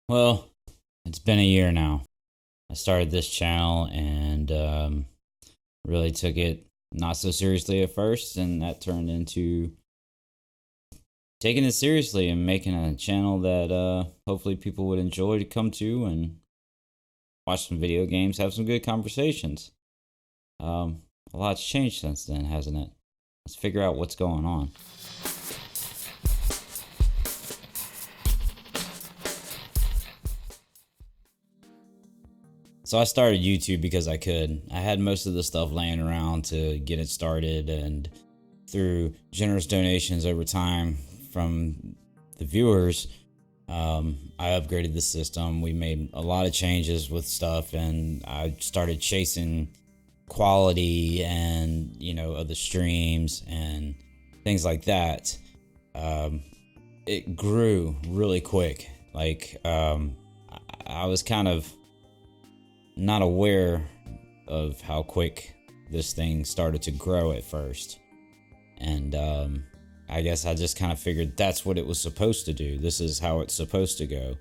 Well, it's been a year now. I started this channel and really took it not so seriously at first, and that turned into taking it seriously and making a channel that hopefully people would enjoy to come to and watch some video games, have some good conversations. A lot's changed since then, hasn't it? Let's figure out what's going on. So I started YouTube because I could. I had most of the stuff laying around to get it started, and through generous donations over time from the viewers, I upgraded the system. We made a lot of changes with stuff, and I started chasing quality and of the streams and things like that. It grew really quick. I was kind of not aware of how quick this thing started to grow at first. And I guess I just kind of figured that's what it was supposed to do. This is how it's supposed to go.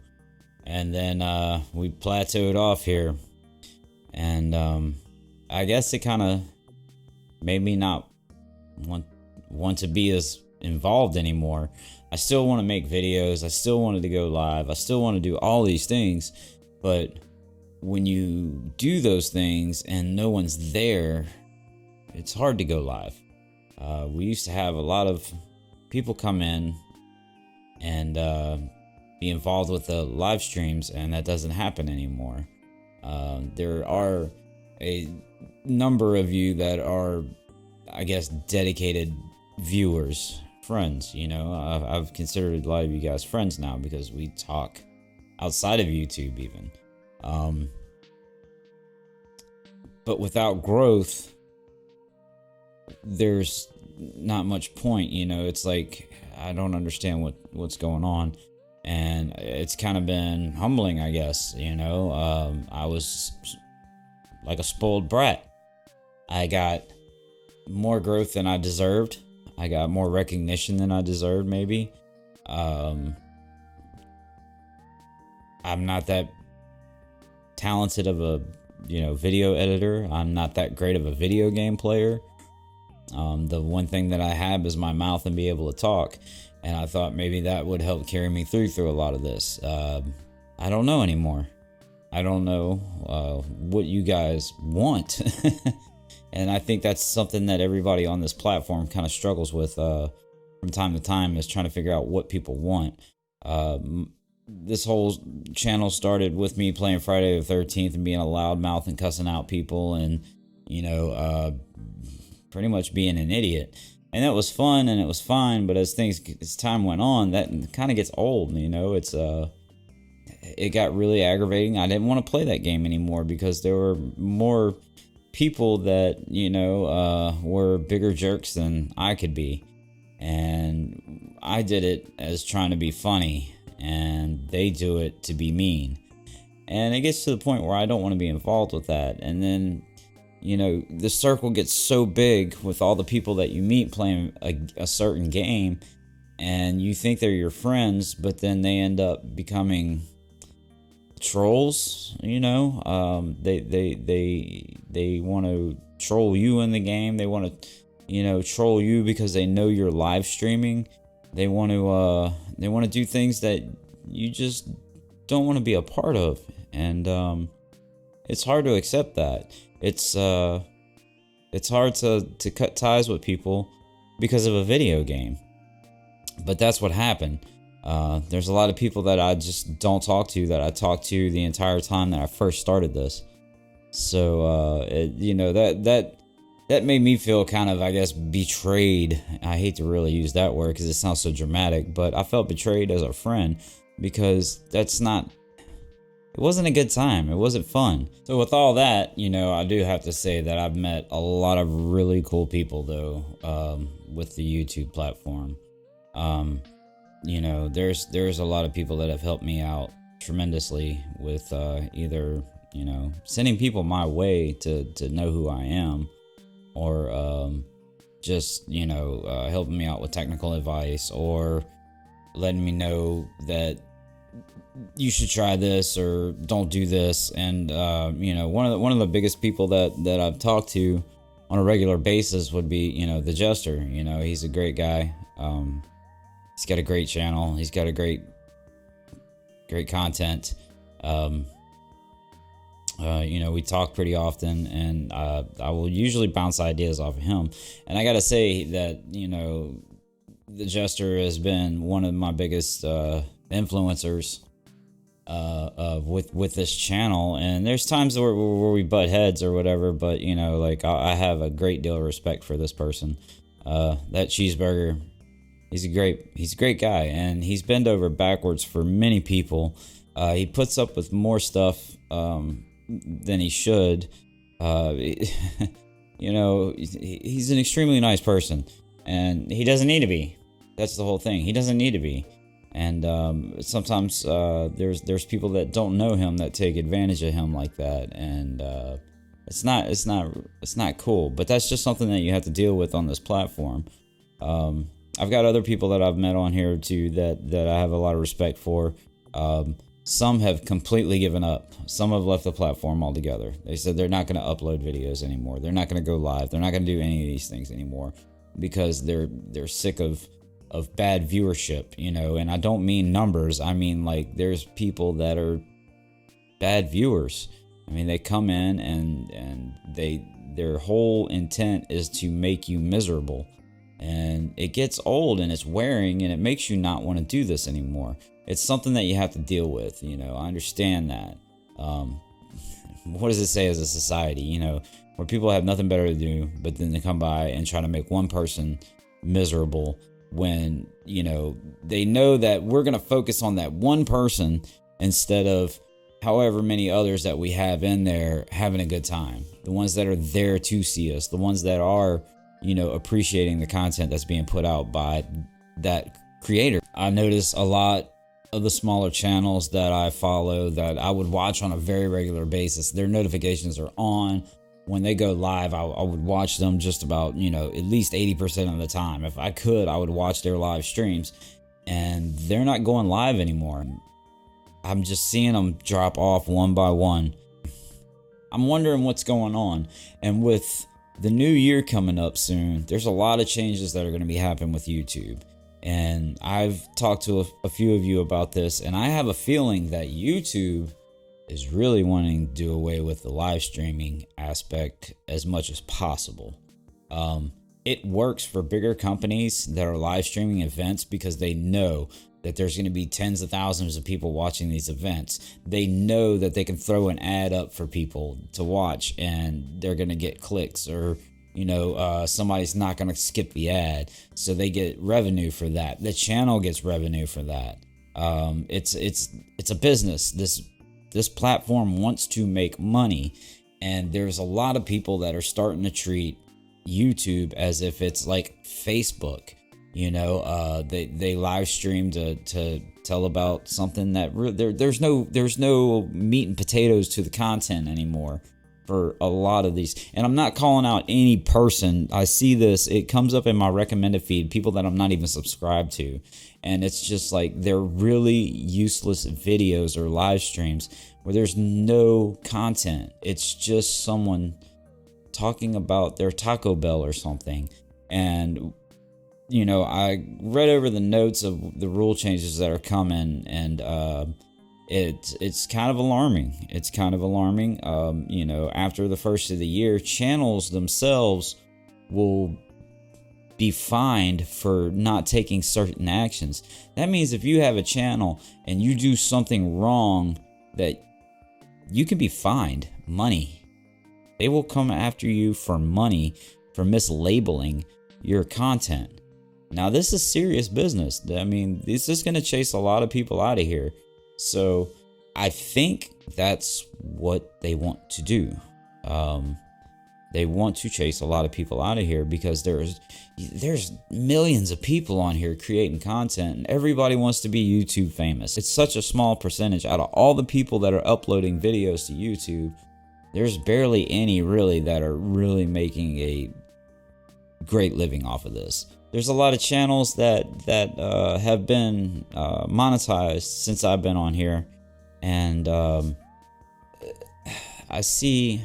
And then we plateaued off here. And I guess it kind of made me not want to be as involved anymore. I still want to make videos. I still wanted to go live. I still want to do all these things. But when you do those things and no one's there, it's hard to go live. We used to have a lot of people come in and be involved with the live streams, and that doesn't happen anymore. There are a number of you that are, I guess, dedicated viewers, friends. I've considered a lot of you guys friends now because we talk outside of YouTube even. But without growth, there's not much point. It's like I don't understand what's going on, and it's kind of been humbling, I guess. I was like a spoiled brat. I got more growth than I deserved. I got more recognition than I deserved, maybe. I'm not that talented of a video editor. I'm not that great of a video game player. The one thing that I have is my mouth and be able to talk, and I thought maybe that would help carry me through a lot of this. I don't know anymore. I don't know what you guys want. And I think that's something that everybody on this platform kind of struggles with from time to time, is trying to figure out what people want. This whole channel started with me playing Friday the 13th and being a loudmouth and cussing out people and, pretty much being an idiot. And that was fun and it was fine, but as time went on, that kind of gets old, it got really aggravating. I didn't want to play that game anymore because there were more people that, were bigger jerks than I could be. And I did it as trying to be funny, and they do it to be mean. And it gets to the point where I don't want to be involved with that. And then, the circle gets so big with all the people that you meet playing a certain game, and you think they're your friends, but then they end up becoming trolls. They want to troll you in the game. They want to troll you because they know you're live streaming. They want to do things that you just don't want to be a part of, and it's hard to accept that. It's hard to cut ties with people because of a video game. But that's what happened. There's a lot of people that I just don't talk to that I talked to the entire time that I first started this. So that made me feel kind of, I guess, betrayed. I hate to really use that word because it sounds so dramatic, but I felt betrayed as a friend because it wasn't a good time. It wasn't fun. So with all that, I do have to say that I've met a lot of really cool people though, with the YouTube platform. There's a lot of people that have helped me out tremendously with either, sending people my way to know who I am, or just, helping me out with technical advice, or letting me know that you should try this or don't do this. And one of the biggest people that I've talked to on a regular basis would be the Jester. He's a great guy. He's got a great channel. He's got a great content. We talk pretty often, and I will usually bounce ideas off of him. And I gotta say that the Jester has been one of my biggest influencers with this channel. And there's times where we butt heads or whatever, but I have a great deal of respect for this person. That Cheeseburger, he's a great guy, and he's bent over backwards for many people. He puts up with more stuff than he should. He's an extremely nice person, and he doesn't need to be. That's the whole thing. He doesn't need to be. And sometimes there's people that don't know him that take advantage of him like that, and it's not cool. But that's just something that you have to deal with on this platform. I've got other people that I've met on here too that I have a lot of respect for. Some have completely given up. Some have left the platform altogether. They said they're not going to upload videos anymore. They're not going to go live. They're not going to do any of these things anymore because they're sick of bad viewership, and I don't mean numbers. I mean, like, there's people that are bad viewers. I mean, they come in and their whole intent is to make you miserable, and it gets old and it's wearing, and it makes you not want to do this anymore. It's something that you have to deal with. I understand that. What does it say as a society, where people have nothing better to do but then to come by and try to make one person miserable when, they know that we're going to focus on that one person instead of however many others that we have in there having a good time. The ones that are there to see us, the ones that are, appreciating the content that's being put out by that creator. I notice a lot of the smaller channels that I follow that I would watch on a very regular basis, their notifications are on. When they go live, I would watch them just about, at least 80% of the time. If I could, I would watch their live streams, and they're not going live anymore. I'm just seeing them drop off one by one. I'm wondering what's going on. And with the new year coming up soon, there's a lot of changes that are going to be happening with YouTube. And I've talked to a few of you about this, and I have a feeling that YouTube is really wanting to do away with the live streaming aspect as much as possible. It works for bigger companies that are live streaming events because they know that there's going to be tens of thousands of people watching these events. They know that they can throw an ad up for people to watch and they're going to get clicks, or somebody's not going to skip the ad, so they get revenue for that. The channel gets revenue for that. It's a business. This platform wants to make money, and there's a lot of people that are starting to treat YouTube as if it's like Facebook. They live stream to tell about something that there's no meat and potatoes to the content anymore for a lot of these. And I'm not calling out any person. I see this, it comes up in my recommended feed, people that I'm not even subscribed to, and it's just like they're really useless videos or live streams where there's no content. It's just someone talking about their Taco Bell or something. And I read over the notes of the rule changes that are coming, and it's kind of alarming. It's kind of alarming. After the first of the year, channels themselves will be fined for not taking certain actions. That means if you have a channel and you do something wrong, that you can be fined money. They will come after you for money for mislabeling your content. Now, this is serious business. I mean, this is going to chase a lot of people out of here. So I think that's what they want to do. They want to chase a lot of people out of here because there's millions of people on here creating content, and everybody wants to be YouTube famous. It's such a small percentage out of all the people that are uploading videos to YouTube. There's barely any really that are really making a great living off of this. there's a lot of channels that have been monetized since I've been on here, and I see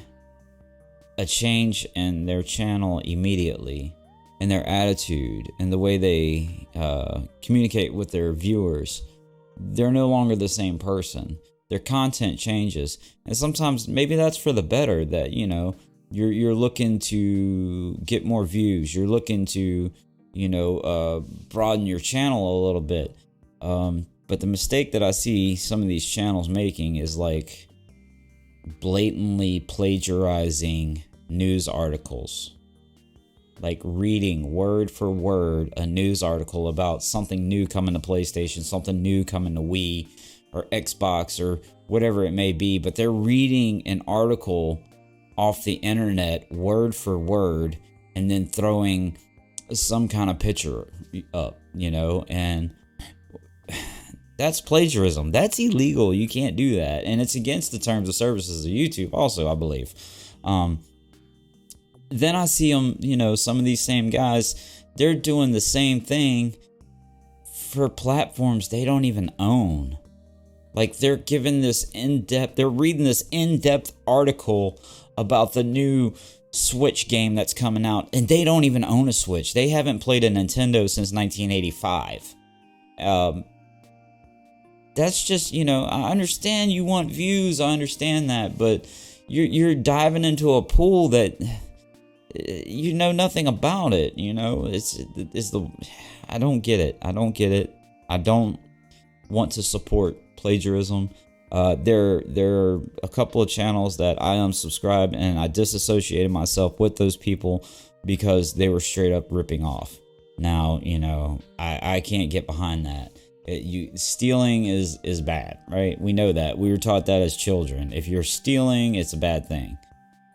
a change in their channel immediately, in their attitude, and the way they communicate with their viewers. They're no longer the same person. Their content changes, and sometimes maybe that's for the better. That, you know, you're looking to get more views. You're looking to, you know, broaden your channel a little bit. But the mistake that I see some of these channels making is like blatantly plagiarizing news articles, like reading word for word a news article about something new coming to PlayStation, something new coming to Wii or Xbox or whatever it may be, but they're reading an article off the internet word for word and then throwing some kind of picture up, you know, and that's plagiarism. That's illegal. You can't do that, and it's against the terms of services of YouTube also, I believe. Then I see them, you know, some of these same guys, they're doing the same thing for platforms they don't even own. Like, they're giving this they're reading this in-depth article about the new Switch game that's coming out, and they don't even own a Switch. They haven't played a Nintendo since 1985. That's just, you know, I understand you want views, I understand that, but you're diving into a pool that you know nothing about it, you know. I don't get it. I don't want to support plagiarism. There are a couple of channels that I unsubscribed, and I disassociated myself with those people because they were straight up ripping off. Now, you know, I can't get behind that. Stealing is bad, right? We know that. We were taught that as children. If you're stealing, it's a bad thing.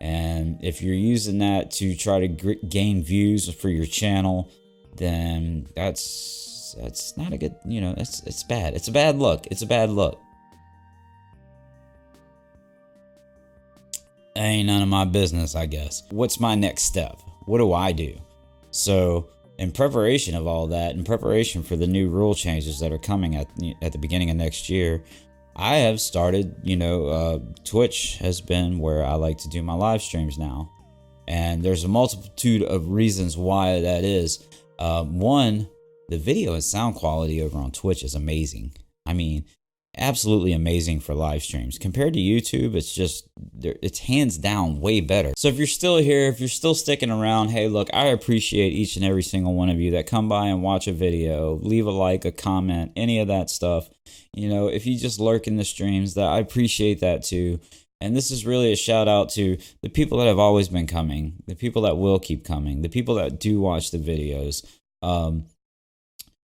And if you're using that to try to gain views for your channel, then that's not a good, you know, it's bad. It's a bad look. It's a bad look. Ain't none of my business, I guess. What's my next step? What do I do? So, in preparation of all that, in preparation for the new rule changes that are coming at the beginning of next year, I have started, you know, Twitch has been where I like to do my live streams now. And there's a multitude of reasons why that is. One, the video and sound quality over on Twitch is amazing. I mean, absolutely amazing for live streams. Compared to YouTube, it's hands down way better. So if you're still here, if you're still sticking around, hey, look, I appreciate each and every single one of you that come by and watch a video, leave a like, a comment, any of that stuff. You know, if you just lurk in the streams, that I appreciate that too. And this is really a shout out to the people that have always been coming, the people that will keep coming, the people that do watch the videos.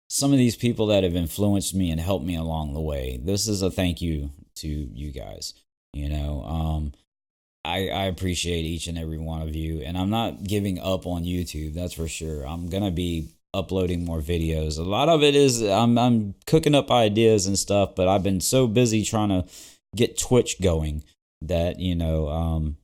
Some of these people that have influenced me and helped me along the way. This is a thank you to you guys. You know, I appreciate each and every one of you, and I'm not giving up on YouTube. That's for sure. I'm gonna be uploading more videos. A lot of it is I'm cooking up ideas and stuff, but I've been so busy trying to get Twitch going that, you know,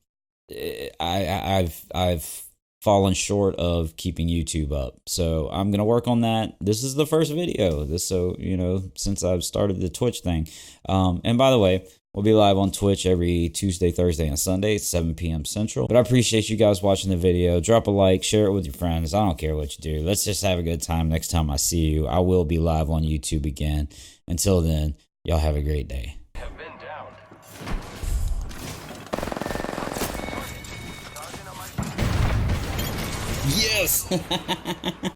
I've fallen short of keeping YouTube up. So I'm going to work on that. This is the first video. So, you know, since I've started the Twitch thing. And by the way, we'll be live on Twitch every Tuesday, Thursday, and Sunday, 7 p.m. Central. But I appreciate you guys watching the video. Drop a like, share it with your friends. I don't care what you do. Let's just have a good time next time I see you. I will be live on YouTube again. Until then, y'all have a great day. Yes!